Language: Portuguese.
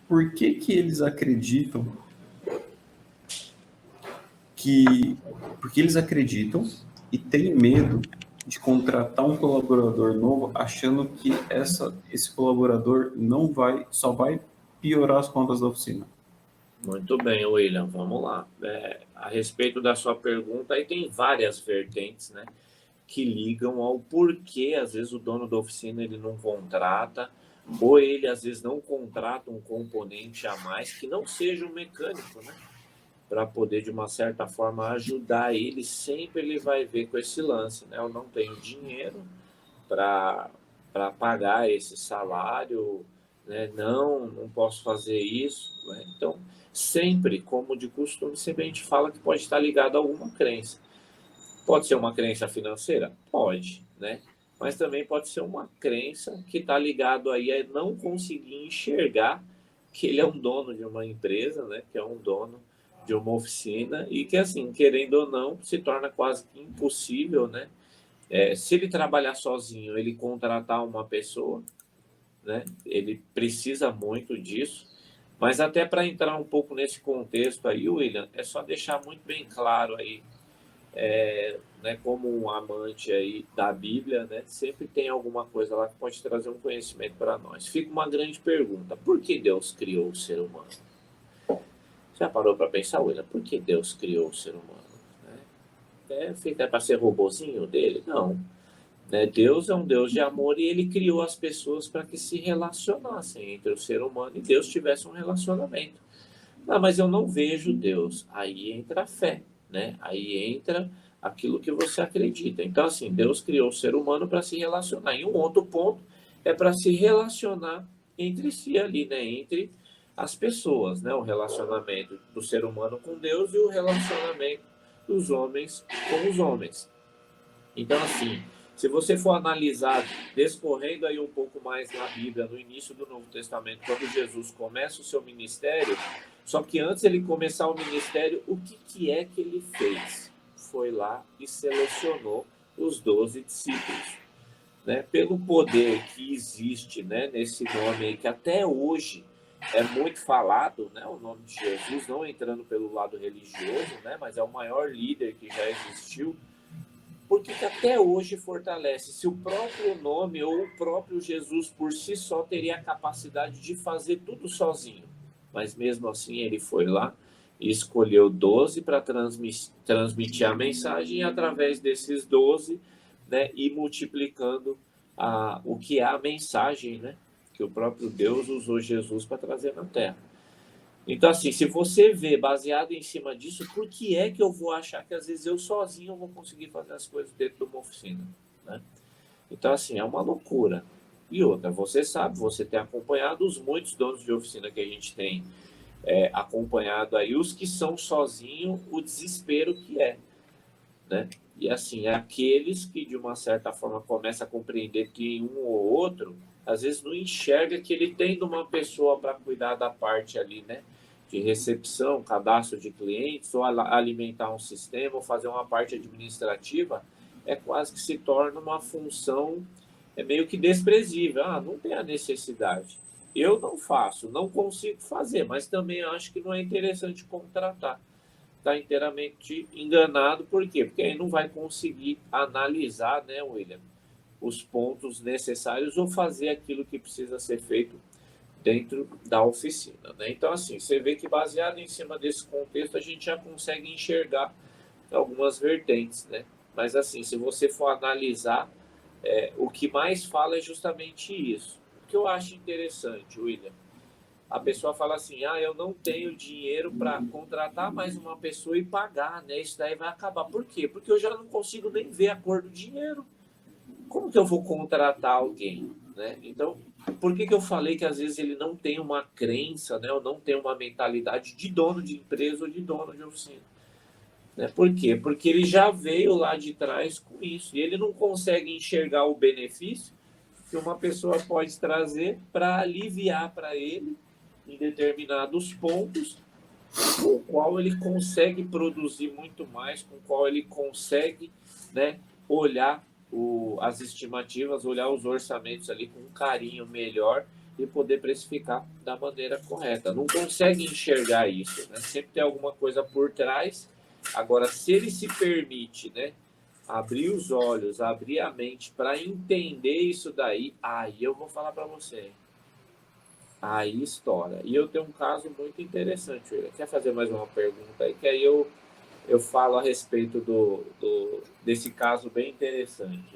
por que que eles acreditam que... Porque eles acreditam e têm medo de contratar um colaborador novo, achando que esse colaborador não vai, só vai piorar as contas da oficina. Muito bem, William, vamos lá. A respeito da sua pergunta, aí tem várias vertentes, né, que ligam ao porquê, às vezes, o dono da oficina ele não contrata, ou ele, às vezes, não contrata um componente a mais que não seja um mecânico, né, para poder, de uma certa forma, ajudar ele. Sempre ele vai ver com esse lance, né, eu não tenho dinheiro para pagar esse salário, né? Não posso fazer isso, né? Então, sempre, como de costume, sempre a gente fala que pode estar ligado a alguma crença. Pode ser uma crença financeira? Pode, né? Mas também pode ser uma crença que está ligado aí a não conseguir enxergar que ele é um dono de uma empresa, né? Que é um dono de uma oficina e que, assim, querendo ou não, se torna quase que impossível, né? Se ele trabalhar sozinho, ele contratar uma pessoa, né? Ele precisa muito disso. Mas até para entrar um pouco nesse contexto aí, William, é só deixar muito bem claro aí, né, como um amante aí da Bíblia, né, sempre tem alguma coisa lá que pode trazer um conhecimento para nós. Fica uma grande pergunta: por que Deus criou o ser humano? Já parou para pensar, William? Por que Deus criou o ser humano? Fica para ser robozinho dele? Não. Né? Deus é um Deus de amor e ele criou as pessoas para que se relacionassem entre o ser humano e Deus tivesse um relacionamento. Ah, mas eu não vejo Deus. Aí entra a fé, né? Aí entra aquilo que você acredita. Então, assim, Deus criou o ser humano para se relacionar. E um outro ponto é para se relacionar entre si ali, né? Entre as pessoas, né? O relacionamento do ser humano com Deus e o relacionamento dos homens com os homens. Então, assim, se você for analisar, descorrendo aí um pouco mais na Bíblia, no início do Novo Testamento, quando Jesus começa o seu ministério, só que antes ele começar o ministério, o que é que ele fez? Foi lá e selecionou os 12 discípulos. Né? Pelo poder que existe, né, nesse nome aí, que até hoje é muito falado, né, o nome de Jesus, não entrando pelo lado religioso, né, mas é o maior líder que já existiu, porque que até hoje fortalece. Se o próprio nome ou o próprio Jesus por si só teria a capacidade de fazer tudo sozinho, mas mesmo assim ele foi lá e escolheu 12 para transmitir a mensagem, e através desses 12, né, ir multiplicando o que é a mensagem, né, que o próprio Deus usou Jesus para trazer na Terra. Então, assim, se você vê baseado em cima disso, por que é que eu vou achar que às vezes eu sozinho vou conseguir fazer as coisas dentro de uma oficina, né? Então, assim, é uma loucura. E outra, você sabe, você tem acompanhado os muitos donos de oficina que a gente tem acompanhado aí, os que são sozinhos, o desespero que é, né? E assim, é aqueles que de uma certa forma começam a compreender que um ou outro, às vezes não enxerga que ele tem de uma pessoa para cuidar da parte ali, né? De recepção, cadastro de clientes, ou alimentar um sistema, ou fazer uma parte administrativa, é quase que se torna uma função meio que desprezível. Ah, não tem a necessidade. Eu não faço, não consigo fazer, mas também acho que não é interessante contratar. Está inteiramente enganado, por quê? Porque aí não vai conseguir analisar, né, William, os pontos necessários ou fazer aquilo que precisa ser feito dentro da oficina, né? Então, assim, você vê que baseado em cima desse contexto, a gente já consegue enxergar algumas vertentes, né? Mas, assim, se você for analisar, o que mais fala é justamente isso. O que eu acho interessante, William, a pessoa fala assim: ah, eu não tenho dinheiro para contratar mais uma pessoa e pagar, né? Isso daí vai acabar. Por quê? Porque eu já não consigo nem ver a cor do dinheiro. Como que eu vou contratar alguém, né? Então, por que eu falei que às vezes ele não tem uma crença, né? Ou não tem uma mentalidade de dono de empresa ou de dono de oficina? Né? Por quê? Porque ele já veio lá de trás com isso e ele não consegue enxergar o benefício que uma pessoa pode trazer para aliviar para ele em determinados pontos, com o qual ele consegue produzir muito mais, com o qual ele consegue, né, olhar as estimativas, olhar os orçamentos ali com um carinho melhor e poder precificar da maneira correta. Não consegue enxergar isso, né? Sempre tem alguma coisa por trás. Agora, se ele se permite, né, abrir os olhos, abrir a mente para entender isso daí, aí eu vou falar para você. Aí estoura. E eu tenho um caso muito interessante, William. Quer fazer mais uma pergunta aí? Que aí eu falo a respeito desse caso bem interessante.